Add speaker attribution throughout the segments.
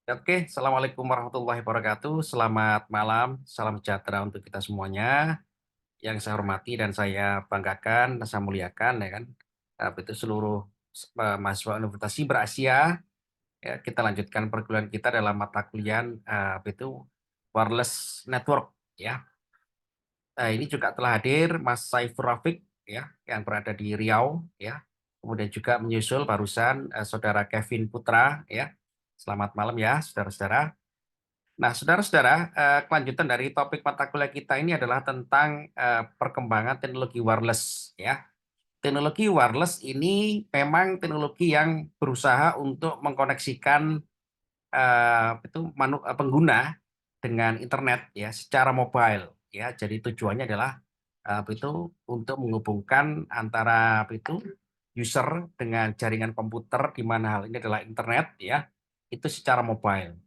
Speaker 1: Oke, Assalamualaikum warahmatullahi wabarakatuh. Selamat malam, salam sejahtera untuk kita semuanya. Yang saya hormati dan saya banggakan, dan saya muliakan, ya kan, itu seluruh mahasiswa Universitas Siber Asia. Ya, kita lanjutkan perkuliahan kita dalam mata kuliah wireless network. Ya, ini juga telah hadir Mas Saifur Rafiq, ya, yang berada di Riau. Ya, kemudian juga menyusul barusan Saudara Kevin Putra. Ya, selamat malam ya, saudara-saudara. Nah, saudara-saudara, kelanjutan dari topik mata kuliah kita ini adalah tentang, perkembangan teknologi wireless, ya. Teknologi wireless ini memang teknologi yang berusaha untuk mengkoneksikan, pengguna dengan internet ya, secara mobile, ya. Jadi tujuannya adalah, untuk menghubungkan antara user dengan jaringan komputer, di mana hal ini adalah internet ya, itu secara mobile.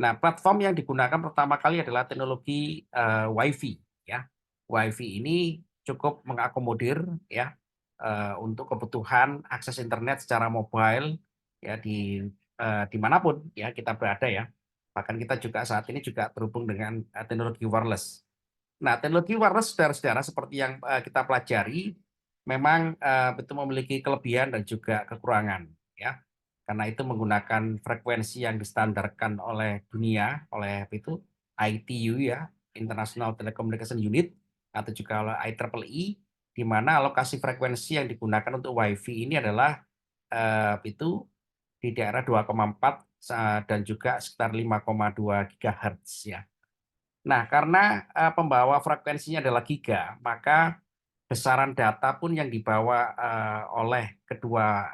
Speaker 1: Nah, platform yang digunakan pertama kali adalah teknologi, WiFi ya. WiFi ini cukup mengakomodir ya, untuk kebutuhan akses internet secara mobile ya di manapun ya kita berada ya. Bahkan kita juga saat ini juga terhubung dengan, teknologi wireless. Nah, teknologi wireless saudara-saudara seperti yang, kita pelajari memang, itu memiliki kelebihan dan juga kekurangan ya. Karena itu menggunakan frekuensi yang distandarkan oleh dunia, oleh ITU ya, International Telecommunication Unit, atau juga oleh IEEE, di mana alokasi frekuensi yang digunakan untuk WiFi ini adalah, di daerah 2,4 dan juga sekitar 5,2 gigahertz ya. Nah, karena, pembawa frekuensinya adalah giga, maka besaran data pun yang dibawa, oleh kedua,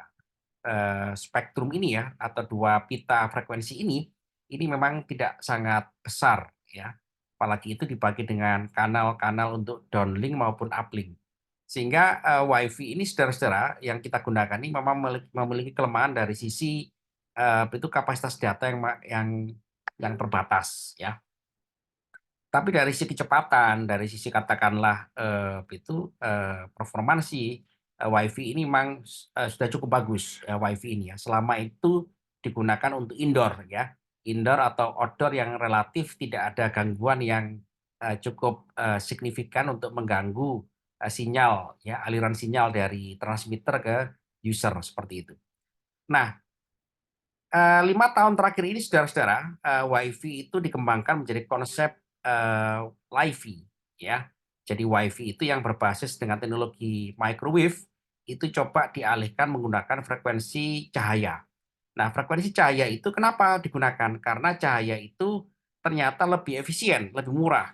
Speaker 1: spektrum ini ya, atau 2 pita frekuensi ini memang tidak sangat besar ya. Apalagi itu dibagi dengan kanal-kanal untuk downlink maupun uplink. Sehingga, WiFi ini saudara-saudara yang kita gunakan ini memang memiliki kelemahan dari sisi, kapasitas data yang terbatas ya. Tapi dari sisi kecepatan, dari sisi katakanlah, performansi, WiFi ini memang sudah cukup bagus, WiFi ini ya, selama itu digunakan untuk indoor ya. Indoor atau outdoor yang relatif tidak ada gangguan yang, cukup, signifikan untuk mengganggu, sinyal ya, aliran sinyal dari transmitter ke user, seperti itu. Nah, 5 tahun terakhir ini saudara-saudara, WiFi itu dikembangkan menjadi konsep, Li-Fi ya. Jadi WiFi itu yang berbasis dengan teknologi microwave, itu coba dialihkan menggunakan frekuensi cahaya. Nah, frekuensi cahaya itu kenapa digunakan? Karena cahaya itu ternyata lebih efisien, lebih murah,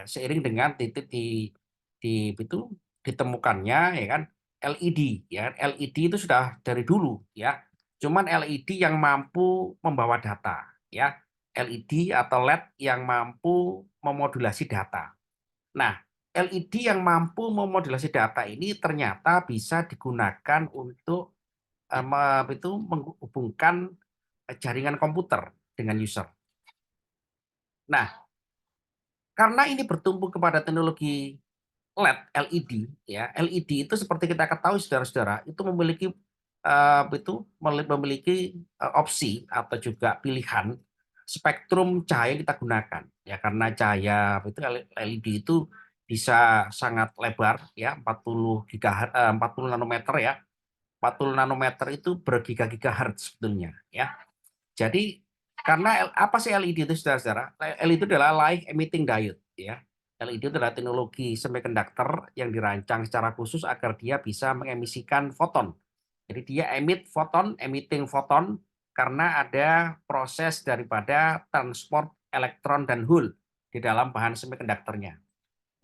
Speaker 1: seiring dengan titik ditemukannya ya kan, LED ya. LED itu sudah dari dulu ya, cuman LED yang mampu membawa data ya, LED atau LED yang mampu memodulasi data. Nah, LED yang mampu memodulasi data ini ternyata bisa digunakan untuk, menghubungkan, jaringan komputer dengan user. Nah, karena ini bertumpu kepada teknologi LED ya, LED itu seperti kita ketahui saudara-saudara, itu memiliki, memiliki, opsi atau juga pilihan spektrum cahaya yang kita gunakan. Ya karena cahaya LED itu bisa sangat lebar ya, 40 nanometer ya. 40 nanometer itu bergiga-gigahertz sebetulnya ya. Jadi karena apa sih LED itu saudara-saudara? LED itu adalah light emitting diode ya. LED itu adalah teknologi semiconductor yang dirancang secara khusus agar dia bisa mengemisikan foton. Jadi dia emitting foton karena ada proses daripada transport elektron dan hole di dalam bahan semikonduktornya.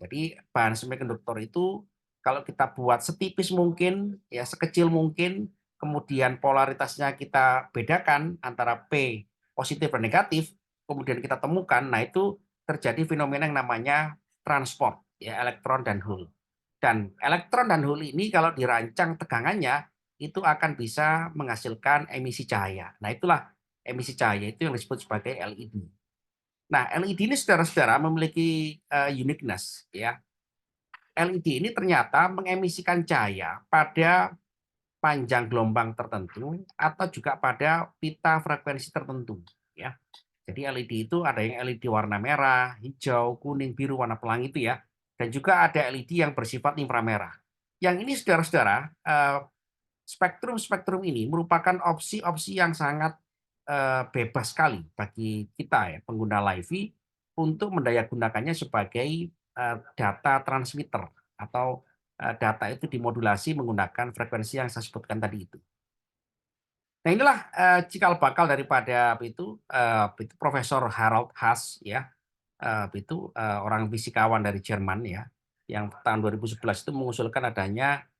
Speaker 1: Jadi bahan semikonduktor itu kalau kita buat setipis mungkin, ya sekecil mungkin, kemudian polaritasnya kita bedakan antara P positif dan negatif, kemudian kita temukan, nah itu terjadi fenomena yang namanya transport, ya elektron dan hole. Dan elektron dan hole ini kalau dirancang tegangannya, itu akan bisa menghasilkan emisi cahaya. Nah itulah emisi cahaya itu yang disebut sebagai LED. Nah LED ini saudara-saudara memiliki uniqueness ya. LED ini ternyata mengemisikan cahaya pada panjang gelombang tertentu atau juga pada pita frekuensi tertentu. ya. Jadi LED itu ada yang LED warna merah, hijau, kuning, biru, warna pelangi itu ya. Dan juga ada LED yang bersifat inframerah. Yang ini saudara-saudara, spektrum-spektrum ini merupakan opsi-opsi yang sangat bebas sekali bagi kita ya, pengguna LiveV untuk mendayagunakannya sebagai data transmitter atau data itu dimodulasi menggunakan frekuensi yang saya sebutkan tadi itu. Nah inilah cikal bakal daripada itu Profesor Harald Haas ya, orang fisikawan dari Jerman ya, yang tahun 2011 itu mengusulkan adanya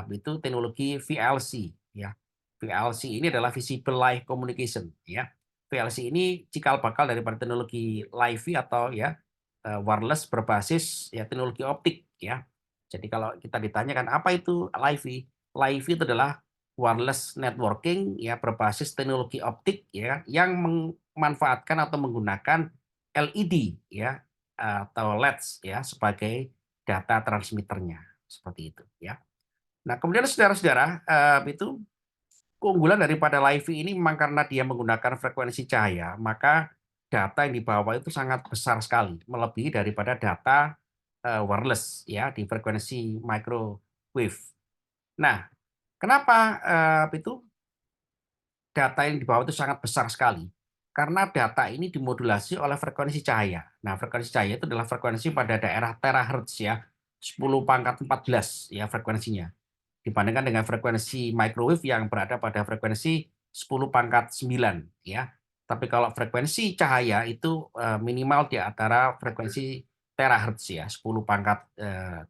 Speaker 1: itu teknologi VLC ya. VLC ini adalah Visible Live Communication ya. VLC ini cikal bakal daripada teknologi LiVi atau ya wireless berbasis ya teknologi optik ya. Jadi kalau kita ditanyakan apa itu LiVi? LiVi itu adalah wireless networking ya berbasis teknologi optik ya yang memanfaatkan atau menggunakan LED ya atau LEDs ya sebagai data transmitternya seperti itu ya. Nah, kemudian saudara-saudara itu keunggulan daripada LiVi ini memang karena dia menggunakan frekuensi cahaya, maka data yang dibawa itu sangat besar sekali, melebihi daripada data wireless ya di frekuensi microwave. Nah, kenapa itu data yang dibawa itu sangat besar sekali? Karena data ini dimodulasi oleh frekuensi cahaya. Nah, frekuensi cahaya itu adalah frekuensi pada daerah terahertz ya, 10 pangkat 14 ya frekuensinya. Dibandingkan dengan frekuensi microwave yang berada pada frekuensi 10 pangkat 9 ya. Tapi kalau frekuensi cahaya itu minimal di antara frekuensi terahertz ya, 10 pangkat 13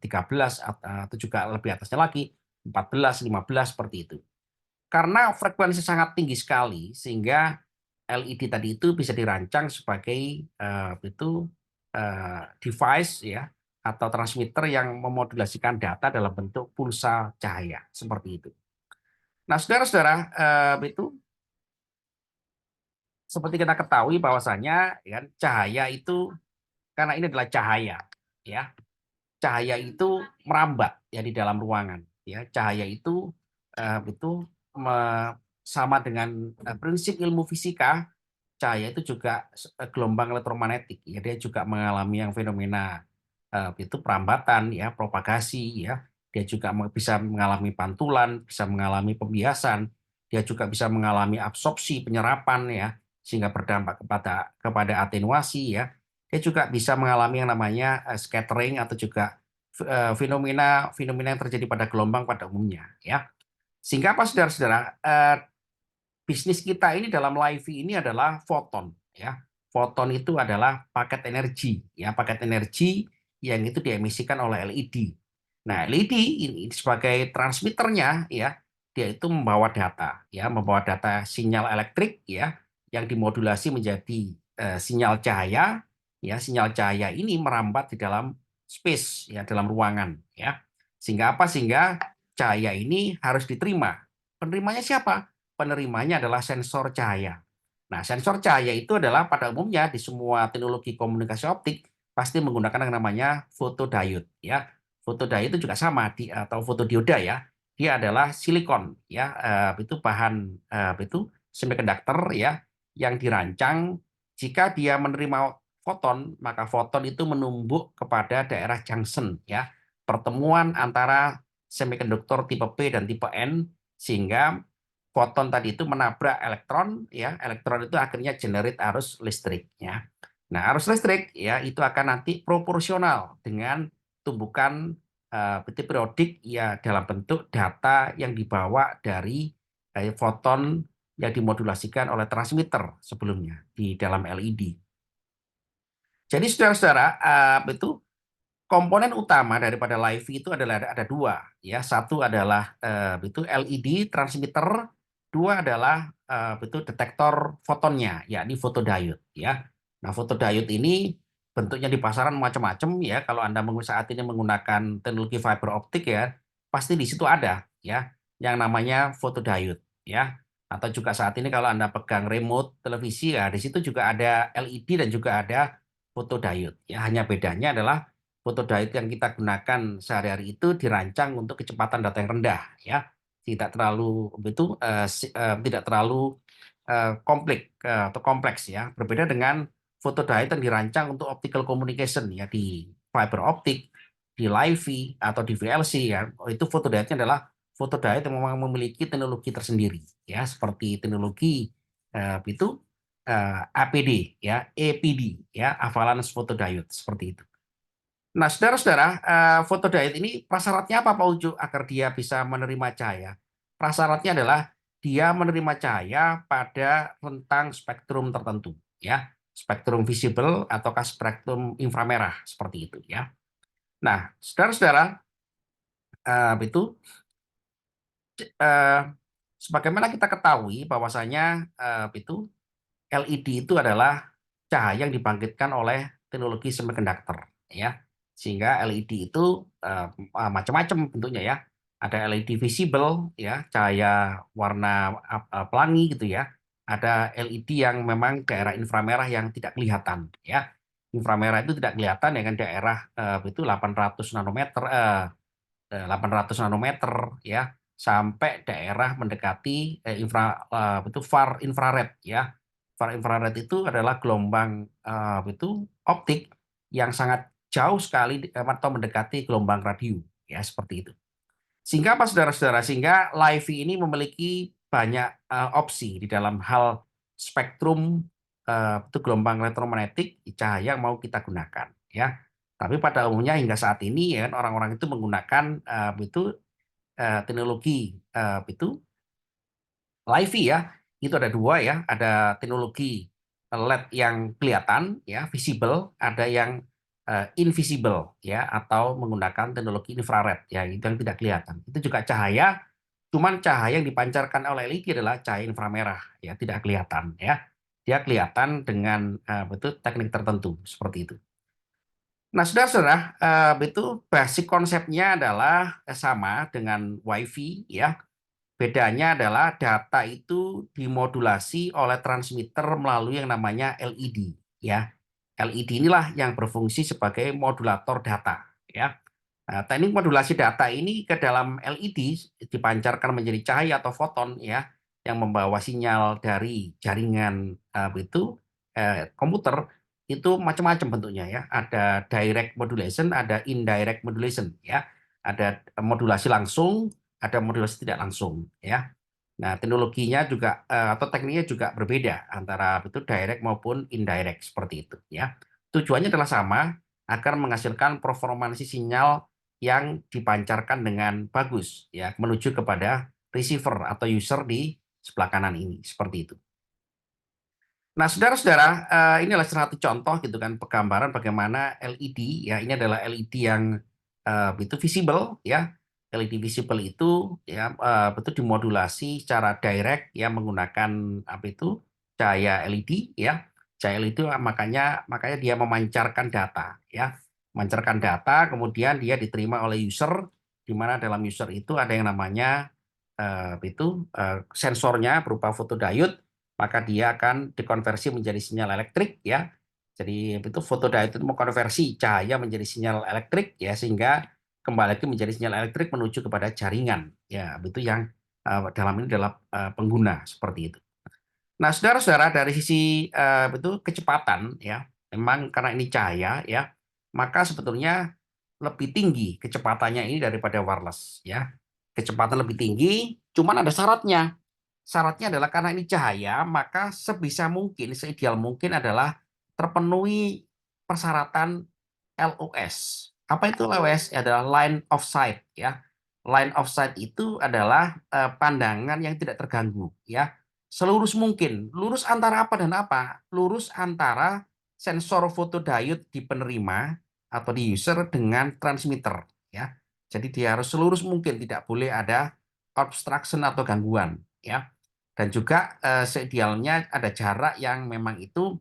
Speaker 1: atau juga lebih atasnya lagi 14, 15 seperti itu. Karena frekuensi sangat tinggi sekali sehingga LED tadi itu bisa dirancang sebagai device ya atau transmitter yang memodulasikan data dalam bentuk pulsa cahaya seperti itu. Nah, saudara-saudara, itu seperti kita ketahui bahwasanya ya, cahaya itu karena ini adalah cahaya, ya. Cahaya itu merambat ya di dalam ruangan, ya. Cahaya itu sama dengan prinsip ilmu fisika. Cahaya itu juga gelombang elektromagnetik, ya. Dia juga mengalami yang fenomena itu perambatan, ya, propagasi, ya. Dia juga bisa mengalami pantulan, bisa mengalami pembiasan, dia juga bisa mengalami absorpsi, penyerapan, ya, sehingga berdampak kepada atenuasi, ya. Dia juga bisa mengalami yang namanya scattering atau juga fenomena fenomena yang terjadi pada gelombang pada umumnya, ya. Sehingga apa saudara-saudara? Bisnis kita ini dalam LiveV ini adalah foton, ya. Foton itu adalah paket energi, ya, paket energi yang itu diemisikan oleh LED. Nah, LED ini sebagai transmitternya, ya, dia itu membawa data, ya, membawa data sinyal elektrik, ya, yang dimodulasi menjadi sinyal cahaya, ya, sinyal cahaya ini merambat di dalam space, ya, dalam ruangan, ya. Sehingga apa? Sehingga cahaya ini harus diterima. Penerimanya siapa? Penerimanya adalah sensor cahaya. Nah, sensor cahaya itu adalah pada umumnya di semua teknologi komunikasi optik pasti menggunakan yang namanya fotodiode ya. Fotodiode itu juga sama atau fotodioda ya. Dia adalah silikon ya, itu bahan itu semiconductor ya yang dirancang jika dia menerima foton, maka foton itu menumbuk kepada daerah junction ya, pertemuan antara semikonduktor tipe P dan tipe N sehingga foton tadi itu menabrak elektron ya, elektron itu akhirnya generate arus listrik ya. Nah, arus listrik ya itu akan nanti proporsional dengan tumbukan periodik ya dalam bentuk data yang dibawa dari foton yang dimodulasikan oleh transmitter sebelumnya di dalam LED. Jadi saudara-saudara, itu komponen utama daripada LiVi itu adalah ada dua, ya. Satu adalah itu LED transmitter, dua adalah itu detektor fotonnya, yakni fotodiode, ya. Nah, fotodiode ini bentuknya di pasaran macam-macam, ya. Kalau Anda saat ini menggunakan teknologi fiber optik, ya, pasti di situ ada, ya, yang namanya fotodiode, ya. Atau juga saat ini kalau Anda pegang remote televisi, ya, di situ juga ada LED dan juga ada fotodiode. Ya, hanya bedanya adalah fotodiode yang kita gunakan sehari-hari itu dirancang untuk kecepatan data yang rendah, ya, tidak terlalu tidak terlalu kompleks ya. Berbeda dengan photodiode yang dirancang untuk optical communication ya di fiber optik, di LiFi atau di VLC ya. Itu photodiode adalah photodiode yang memang memiliki teknologi tersendiri ya, seperti teknologi itu APD ya, APD ya, avalanche photodiode seperti itu. Nah, saudara-saudara, fotodiode ini prasyaratnya apa, Pak Ucu, agar dia bisa menerima cahaya? Prasyaratnya adalah dia menerima cahaya pada rentang spektrum tertentu, ya, spektrum visible ataukah spektrum inframerah seperti itu, ya. Nah, saudara-saudara, itu eh, sebagaimana kita ketahui bahwasanya itu LED itu adalah cahaya yang dibangkitkan oleh teknologi semiconductor ya. Sehingga LED itu macam-macam bentuknya ya. Ada LED visible ya, cahaya warna pelangi gitu ya. Ada LED yang memang daerah inframerah yang tidak kelihatan ya. Inframerah itu tidak kelihatan dengan daerah itu 800 nanometer 800 nanometer ya sampai daerah mendekati itu far infrared ya. Far infrared itu adalah gelombang itu optik yang sangat jauh sekali atau mendekati gelombang radio ya seperti itu. Sehingga apa saudara-saudara? Sehingga LiFi ini memiliki banyak opsi di dalam hal spektrum itu gelombang elektromagnetik cahaya yang mau kita gunakan ya. Tapi pada umumnya hingga saat ini ya orang-orang itu menggunakan itu teknologi itu LiFi ya. Itu ada dua ya, ada teknologi LED yang kelihatan ya, visible, ada yang invisible ya atau menggunakan teknologi infrared ya, itu yang tidak kelihatan. Itu juga cahaya, cuman cahaya yang dipancarkan oleh LED adalah cahaya inframerah ya, tidak kelihatan ya. Dia kelihatan dengan betul teknik tertentu seperti itu. Nah, saudara-saudara, itu basic konsepnya adalah sama dengan WiFi ya. Bedanya adalah data itu dimodulasi oleh transmitter melalui yang namanya LED ya. LED inilah yang berfungsi sebagai modulator data ya. Nah, teknik modulasi data ini ke dalam LED dipancarkan menjadi cahaya atau foton ya yang membawa sinyal dari jaringan komputer itu macam-macam bentuknya ya. Ada direct modulation, ada indirect modulation ya. Ada modulasi langsung, ada modulasi tidak langsung ya. Nah, teknologinya juga atau tekniknya juga berbeda antara itu direct maupun indirect seperti itu ya. Tujuannya adalah sama agar menghasilkan performansi sinyal yang dipancarkan dengan bagus ya menuju kepada receiver atau user di sebelah kanan ini seperti itu. Nah, saudara-saudara, inilah salah satu contoh gitu kan penggambaran bagaimana LED ya ini adalah LED yang itu visible ya. LED visible itu ya betul dimodulasi secara direct ya menggunakan apa itu cahaya LED ya. Cahaya LED makanya dia memancarkan data ya. Memancarkan data kemudian dia diterima oleh user di mana dalam user itu ada yang namanya sensornya berupa fotodiode maka dia akan dikonversi menjadi sinyal elektrik ya. Jadi itu fotodiode itu mengkonversi cahaya menjadi sinyal elektrik ya sehingga kembali lagi menjadi sinyal elektrik menuju kepada jaringan ya itu yang dalam ini adalah pengguna seperti itu. Nah, saudara-saudara dari sisi itu kecepatan ya memang karena ini cahaya ya maka sebetulnya lebih tinggi kecepatannya ini daripada wireless ya. Kecepatan lebih tinggi, cuman ada syaratnya. Syaratnya adalah karena ini cahaya, maka sebisa mungkin, seideal mungkin adalah terpenuhi persyaratan LOS. Apa itu LOS? Adalah line of sight ya. Line of sight itu adalah pandangan yang tidak terganggu ya. Selurus mungkin. Lurus antara apa dan apa? Lurus antara sensor fotodiode di penerima atau di user dengan transmitter ya. Jadi dia harus selurus mungkin, tidak boleh ada obstruction atau gangguan ya. Dan juga seidealnya ada jarak yang memang itu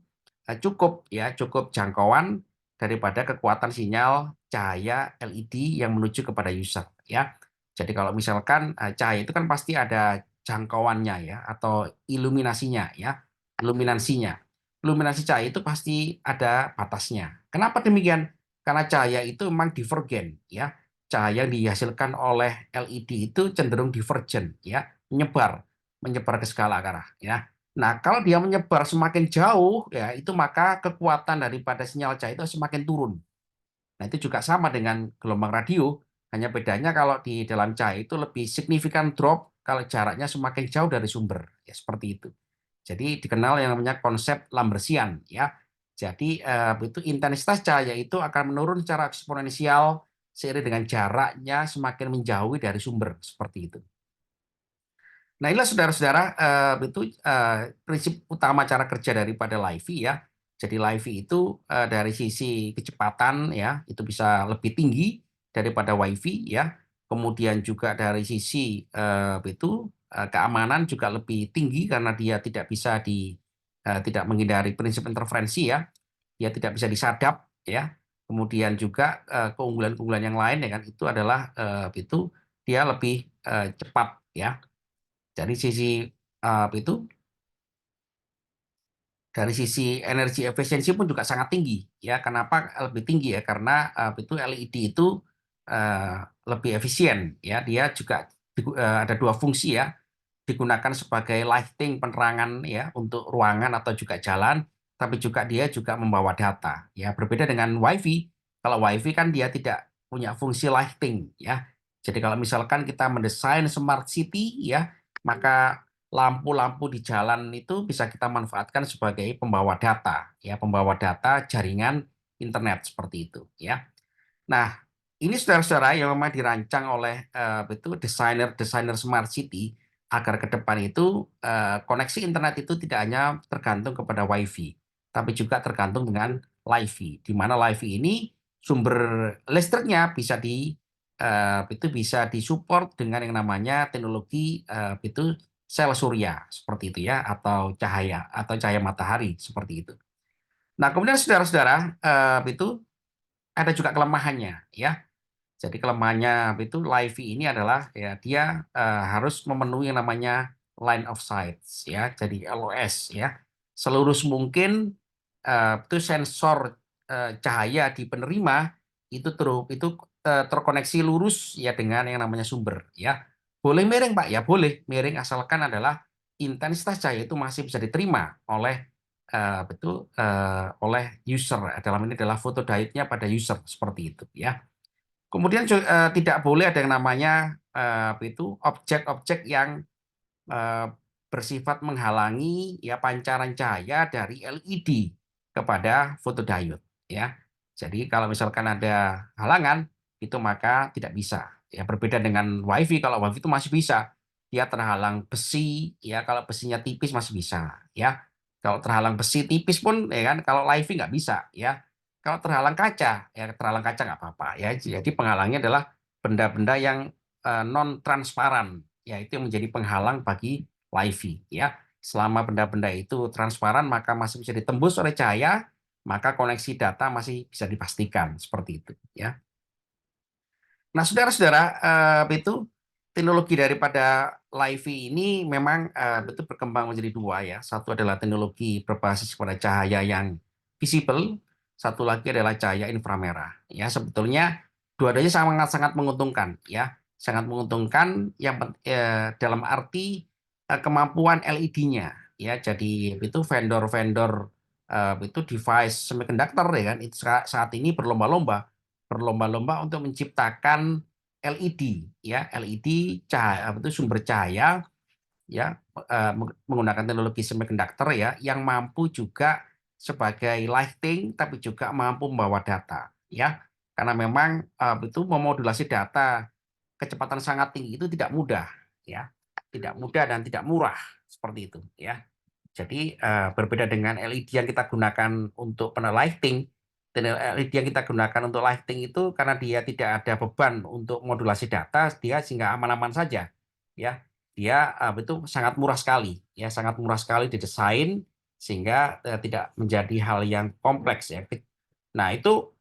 Speaker 1: cukup ya, cukup jangkauan daripada kekuatan sinyal cahaya LED yang menuju kepada user ya. Jadi kalau misalkan cahaya itu kan pasti ada jangkauannya ya atau iluminasinya ya, iluminasinya. Iluminasi cahaya itu pasti ada batasnya. Kenapa demikian? Karena cahaya itu memang divergen ya. Cahaya yang dihasilkan oleh LED itu cenderung divergen ya, menyebar ke segala arah ya. Nah, kalau dia menyebar semakin jauh, ya itu maka kekuatan daripada sinyal cahaya itu semakin turun. Nah, itu juga sama dengan gelombang radio, hanya bedanya kalau di dalam cahaya itu lebih signifikan drop kalau jaraknya semakin jauh dari sumber, ya seperti itu. Jadi dikenal yang namanya konsep Lambertian, ya. Jadi itu intensitas cahaya itu akan menurun secara eksponensial seiring dengan jaraknya semakin menjauhi dari sumber, seperti itu. Nah, inilah saudara-saudara, itu prinsip utama cara kerja daripada LiFi ya. Jadi LiFi itu dari sisi kecepatan ya, itu bisa lebih tinggi daripada WiFi ya. Kemudian juga dari sisi keamanan juga lebih tinggi karena dia tidak menghindari prinsip interferensi ya. Dia tidak bisa disadap ya. Kemudian juga keunggulan-keunggulan yang lain ya kan itu adalah itu dia lebih cepat ya. Dari sisi itu dari sisi energi efisiensi pun juga sangat tinggi ya. Kenapa lebih tinggi ya? Karena itu LED itu eh, lebih efisien ya. Dia juga ada dua fungsi ya. Digunakan sebagai lighting penerangan ya untuk ruangan atau juga jalan, tapi juga dia juga membawa data ya. Berbeda dengan WiFi. Kalau WiFi kan dia tidak punya fungsi lighting ya. Jadi kalau misalkan kita mendesain smart city ya, maka lampu-lampu di jalan itu bisa kita manfaatkan sebagai pembawa data ya, pembawa data jaringan internet seperti itu ya. Nah, ini saudara-saudara yang memang dirancang oleh itu desainer-desainer smart city agar ke depan itu koneksi internet itu tidak hanya tergantung kepada WiFi, tapi juga tergantung dengan LiFi, di mana LiFi ini sumber listriknya itu bisa disupport dengan yang namanya teknologi itu sel surya seperti itu ya, atau cahaya matahari seperti itu. Nah, kemudian saudara-saudara itu ada juga kelemahannya ya. Jadi kelemahannya itu LiFi ini adalah ya dia harus memenuhi yang namanya line of sight ya, jadi LOS ya. Selurus mungkin itu sensor cahaya di penerima itu terkoneksi lurus ya dengan yang namanya sumber ya. Boleh miring Pak ya, boleh miring asalkan adalah intensitas cahaya itu masih bisa diterima oleh user. Dalam ini adalah fotodiode-nya pada user seperti itu ya. Kemudian tidak boleh ada yang namanya objek-objek yang eh, bersifat menghalangi ya pancaran cahaya dari LED kepada fotodiode ya. Jadi kalau misalkan ada halangan itu maka tidak bisa. Ya berbeda dengan WiFi, kalau WiFi itu masih bisa. Dia terhalang besi ya, kalau besinya tipis masih bisa ya. Kalau terhalang besi tipis pun ya kan kalau WiFi nggak bisa ya. Kalau terhalang kaca ya terhalang kaca nggak apa-apa ya. Jadi penghalangnya adalah benda-benda yang non transparan ya, itu yang menjadi penghalang bagi WiFi ya. Selama benda-benda itu transparan maka masih bisa ditembus oleh cahaya, maka koneksi data masih bisa dipastikan seperti itu ya. Nah, saudara-saudara, itu teknologi daripada LiFi ini memang itu berkembang menjadi dua ya. Satu adalah teknologi berbasis pada cahaya yang visible, satu lagi adalah cahaya inframerah. Ya, sebetulnya dua-duanya sangat-sangat menguntungkan ya. Sangat menguntungkan dalam arti kemampuan LED-nya ya. Jadi itu vendor-vendor itu device semiconductor ya kan itu saat ini berlomba-lomba untuk menciptakan LED ya, LED cahaya itu sumber cahaya ya, menggunakan teknologi semiconductor ya yang mampu juga sebagai lighting tapi juga mampu membawa data ya, karena memang itu memodulasi data kecepatan sangat tinggi itu tidak mudah ya, tidak mudah dan tidak murah seperti itu ya. Jadi berbeda dengan LED yang kita gunakan untuk lighting, dan LED yang kita gunakan untuk lighting itu karena dia tidak ada beban untuk modulasi data, dia sehingga aman-aman saja, ya. Dia itu sangat murah sekali, ya sangat murah sekali didesain sehingga tidak menjadi hal yang kompleks ya. Nah itu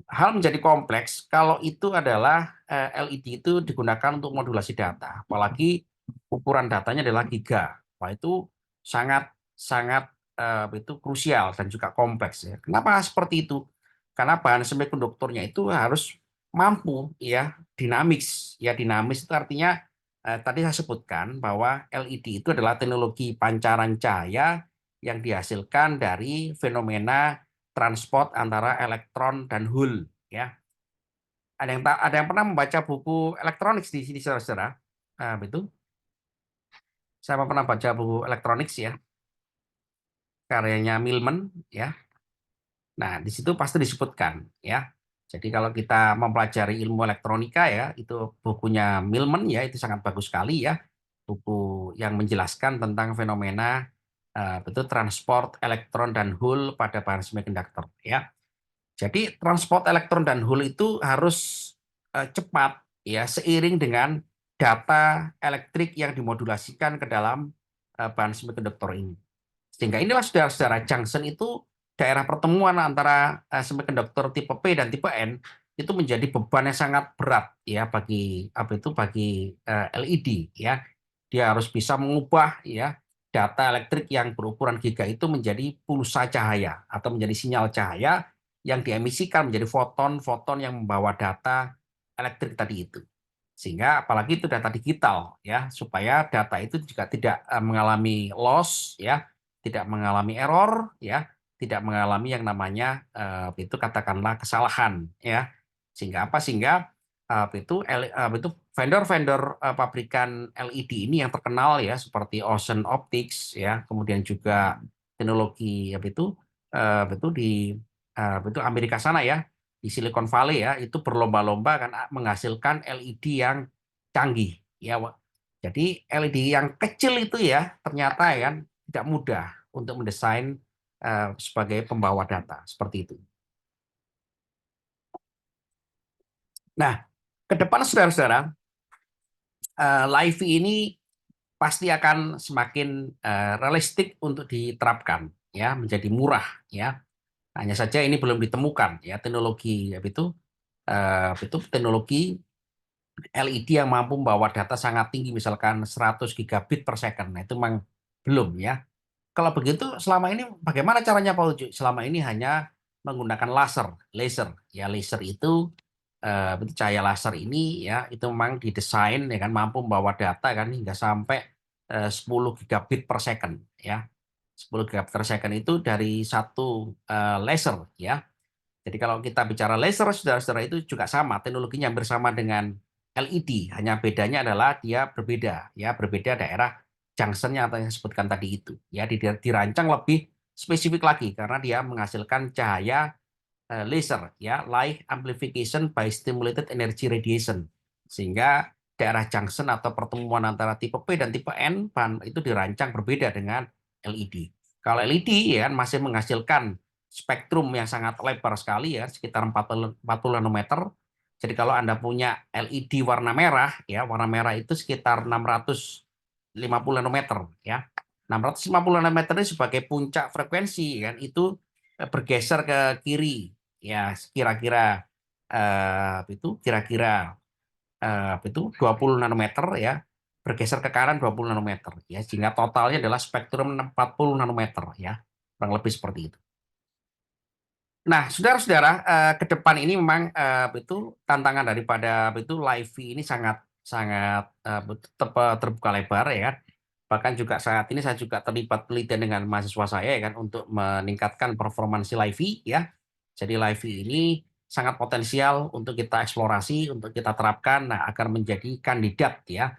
Speaker 1: hal menjadi kompleks kalau itu adalah LED itu digunakan untuk modulasi data, apalagi ukuran datanya adalah giga. Wah itu sangat sangat itu krusial dan juga kompleks ya. Kenapa seperti itu? Karena bahan semikonduktornya itu harus mampu ya dinamis. Ya dinamis itu artinya tadi saya sebutkan bahwa LED itu adalah teknologi pancaran cahaya yang dihasilkan dari fenomena transport antara elektron dan hole. Ya, ada yang pernah membaca buku elektronik di sini, saudara-saudara? Betul. Saya pernah baca buku elektronik ya, karyanya Milman. Ya, nah, di situ pasti disebutkan ya. Jadi kalau kita mempelajari ilmu elektronika ya, itu bukunya Milman ya, itu sangat bagus sekali ya. Buku yang menjelaskan tentang fenomena betul transport elektron dan hole pada bahan semiconductor ya. Jadi transport elektron dan hole itu harus cepat ya, seiring dengan data elektrik yang dimodulasikan ke dalam bahan semiconductor ini. Sehingga inilah saudara-saudara, junction itu daerah pertemuan antara semiconductor tipe P dan tipe N itu menjadi beban yang sangat berat ya bagi bagi LED ya. Dia harus bisa mengubah ya data elektrik yang berukuran giga itu menjadi pulsa cahaya atau menjadi sinyal cahaya yang diemisikan menjadi foton-foton yang membawa data elektrik tadi itu. Sehingga apalagi itu data digital ya, supaya data itu juga tidak mengalami loss ya, tidak mengalami error ya, tidak mengalami yang namanya itu katakanlah kesalahan ya. Sehingga apa? Sehingga itu vendor-vendor pabrikan LED ini yang terkenal ya seperti Ocean Optics ya, kemudian juga teknologi itu di itu Amerika sana ya, di Silicon Valley ya, itu berlomba-lomba kan menghasilkan LED yang canggih ya. Jadi LED yang kecil itu ya ternyata ya kan tidak mudah untuk mendesain sebagai pembawa data seperti itu. Nah, ke depan saudara-saudara, live ini pasti akan semakin realistik untuk diterapkan ya, menjadi murah ya. Hanya saja ini belum ditemukan ya teknologi itu teknologi LED yang mampu membawa data sangat tinggi misalkan 100 gigabit per second. Nah, itu memang belum ya. Kalau begitu selama ini bagaimana caranya Pak Ucu? Selama ini hanya menggunakan laser. Ya, laser itu cahaya laser ini ya itu memang didesain ya kan mampu membawa data kan hingga sampai 10 gigabit per second ya. 10 gigabit per second itu dari satu laser ya. Jadi kalau kita bicara laser, saudara-saudara itu juga sama, teknologinya bersama dengan LED, hanya bedanya adalah dia berbeda, ya berbeda daerah junctionnya atau yang disebutkan tadi itu, ya dirancang lebih spesifik lagi karena dia menghasilkan cahaya laser, ya light amplification by stimulated energy radiation, sehingga daerah junction atau pertemuan antara tipe P dan tipe N itu dirancang berbeda dengan LED. Kalau LED ya kan masih menghasilkan spektrum yang sangat lebar sekali ya, sekitar 40 nanometer. Jadi kalau Anda punya LED warna merah, ya warna merah itu sekitar 650 nanometer, ya. 650 nanometer ini sebagai puncak frekuensi, kan itu bergeser ke kiri, ya kira-kira itu 20 nanometer ya, bergeser ke kanan 20 nanometer, ya sehingga totalnya adalah spektrum 40 nanometer, ya kurang lebih seperti itu. Nah, saudara-saudara, ke depan ini memang itu tantangan daripada itu live ini sangat sangat terbuka lebar ya kan. Bahkan juga saat ini saya juga terlibat penelitian dengan mahasiswa saya ya kan untuk meningkatkan performansi live ya. Jadi live ini sangat potensial untuk kita eksplorasi, untuk kita terapkan, nah agar menjadi kandidat ya.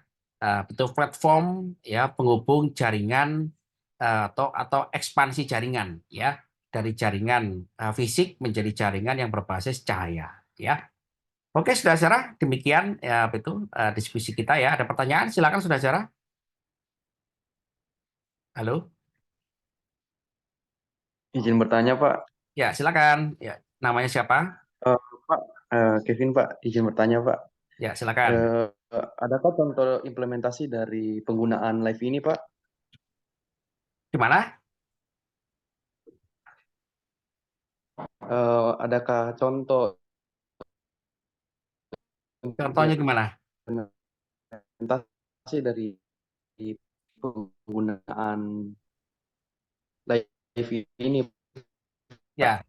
Speaker 1: Itu platform ya penghubung jaringan atau ekspansi jaringan ya dari jaringan fisik menjadi jaringan yang berbasis cahaya ya. Oke, saudara-saudara, demikian ya diskusi kita ya. Ada pertanyaan? Silakan saudara-saudara. Halo.
Speaker 2: Izin bertanya, Pak.
Speaker 1: Ya, silakan. Ya, namanya siapa?
Speaker 2: Eh, Pak, Kevin, Pak. Izin bertanya, Pak.
Speaker 1: Ya, silakan.
Speaker 2: Adakah contoh implementasi dari penggunaan live ini, Pak?
Speaker 1: Gimana?
Speaker 2: Adakah contoh
Speaker 1: Contohnya gimana?
Speaker 2: implementasi dari penggunaan live ini, Pak?
Speaker 1: Ya,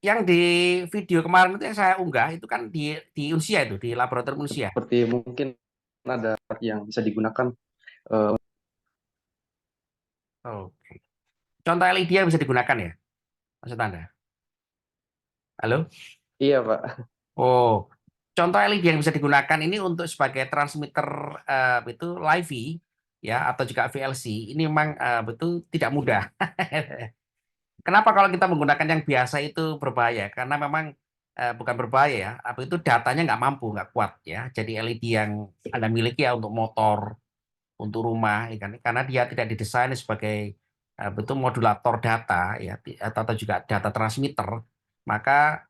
Speaker 1: yang di video kemarin itu yang saya unggah itu kan di Unsia itu, di laboratorium Unsia.
Speaker 2: Seperti mungkin. ada yang bisa digunakan.
Speaker 1: Oke. Contoh LED yang bisa digunakan ya, maksud Anda? Halo?
Speaker 2: Iya, Pak.
Speaker 1: Oh, contoh LED yang bisa digunakan ini untuk sebagai transmitter itu LiVi ya atau juga VLC ini memang betul tidak mudah. Kenapa kalau kita menggunakan yang biasa itu berbahaya? Karena memang bukan berbahaya ya, apa itu datanya nggak mampu, nggak kuat ya. Jadi LED yang Anda miliki ya untuk motor, untuk rumah, ya kan? Karena dia tidak didesain sebagai betul modulator data ya, atau juga data transmitter, maka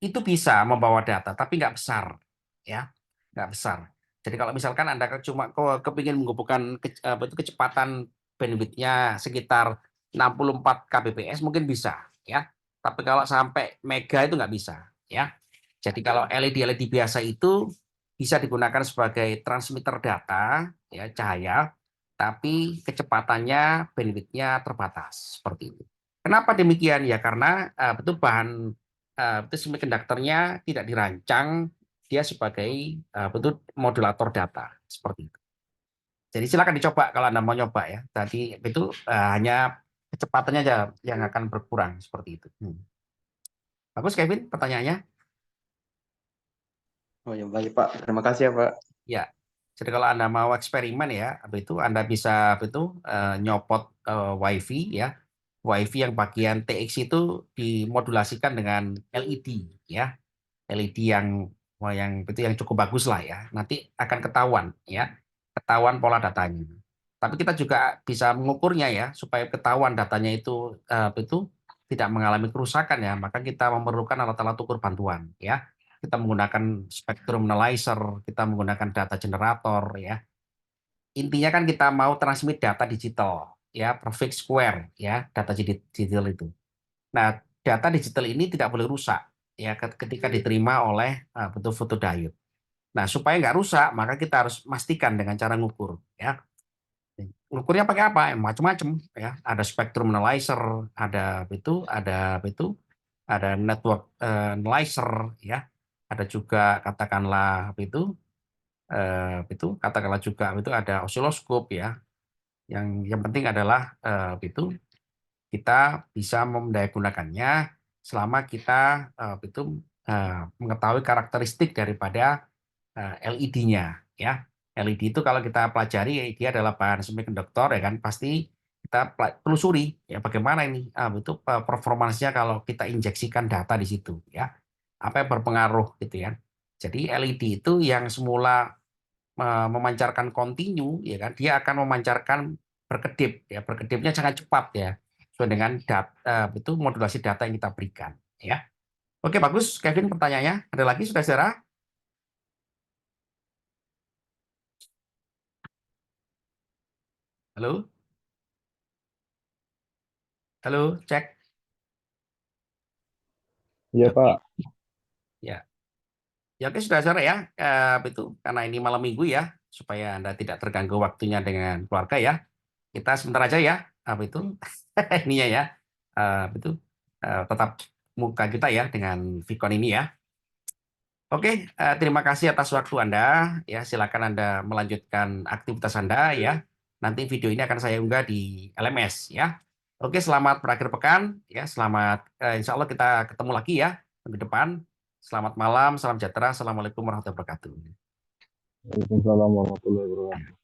Speaker 1: itu bisa membawa data, tapi nggak besar, ya, nggak besar. Jadi kalau misalkan Anda cuma kepingin menghubungkan apa itu kecepatan bandwidth-nya sekitar 64 kbps mungkin bisa, ya. Tapi kalau sampai mega itu nggak bisa, ya. Jadi kalau LED-LED biasa itu bisa digunakan sebagai transmitter data, ya, cahaya, tapi kecepatannya bandwidth-nya terbatas, seperti itu. Kenapa demikian? Ya karena betul bahan itu semiconductor-nya tidak dirancang dia sebagai bentuk modulator data seperti itu. Jadi silakan dicoba kalau Anda mau nyoba ya. Tadi itu hanya kecepatannya aja yang akan berkurang seperti itu. Bagus Kevin pertanyaannya.
Speaker 2: Oh ya, baik, Pak. Terima kasih ya, Pak.
Speaker 1: Ya. Jadi kalau Anda mau eksperimen ya, apa itu Anda bisa apa itu nyopot WiFi ya. WiFi yang bagian TX itu dimodulasikan dengan LED ya. LED yang itu yang cukup bagus lah ya. Nanti akan ketahuan ya, ketahuan pola datanya. Tapi kita juga bisa mengukurnya ya supaya ketahuan datanya itu tidak mengalami kerusakan ya. Maka kita memerlukan alat-alat ukur bantuan ya. Kita menggunakan spectrum analyzer, kita menggunakan data generator ya. Intinya kan kita mau transmit data digital ya, perfect square ya, data digital itu. Nah, data digital ini tidak boleh rusak ya ketika diterima oleh bentuk fotodiode. Nah, supaya nggak rusak, maka kita harus pastikan dengan cara ngukur ya. Ngukurnya pakai apa? Macam-macam ya. Ada spectrum analyzer, ada network analyzer ya. Ada juga katakanlah katakanlah juga itu ada osiloskop ya. Yang penting adalah itu kita bisa memdayagunakannya selama kita mengetahui karakteristik daripada LED-nya ya. LED itu kalau kita pelajari dia adalah bahan semikonduktor ya kan pasti kita telusuri ya bagaimana ini performansnya kalau kita injeksikan data di situ ya. Apa yang berpengaruh gitu ya. Jadi LED itu yang semula memancarkan kontinu ya kan dia akan memancarkan berkedip ya berkedipnya sangat cepat ya sesuai dengan data itu modulasi data yang kita berikan ya. Oke bagus Kevin pertanyaannya ada lagi saudara-saudara. Halo, halo, cek.
Speaker 3: Iya,
Speaker 1: Ya, oke.
Speaker 3: Pak.
Speaker 1: Ya, ya oke saudara-saudara ya. Itu karena ini malam minggu ya, supaya Anda tidak terganggu waktunya dengan keluarga ya. Kita sebentar aja ya, apa itu ininya ya, itu tetap muka kita ya dengan Vicon ini ya. Oke, terima kasih atas waktu Anda. Ya, silakan Anda melanjutkan aktivitas Anda ya. Nanti video ini akan saya unggah di LMS ya. Oke, selamat berakhir pekan ya. Selamat insya Allah kita ketemu lagi ya minggu depan. Selamat malam, salam sejahtera. Assalamualaikum warahmatullahi wabarakatuh.
Speaker 3: Waalaikumsalam warahmatullahi wabarakatuh.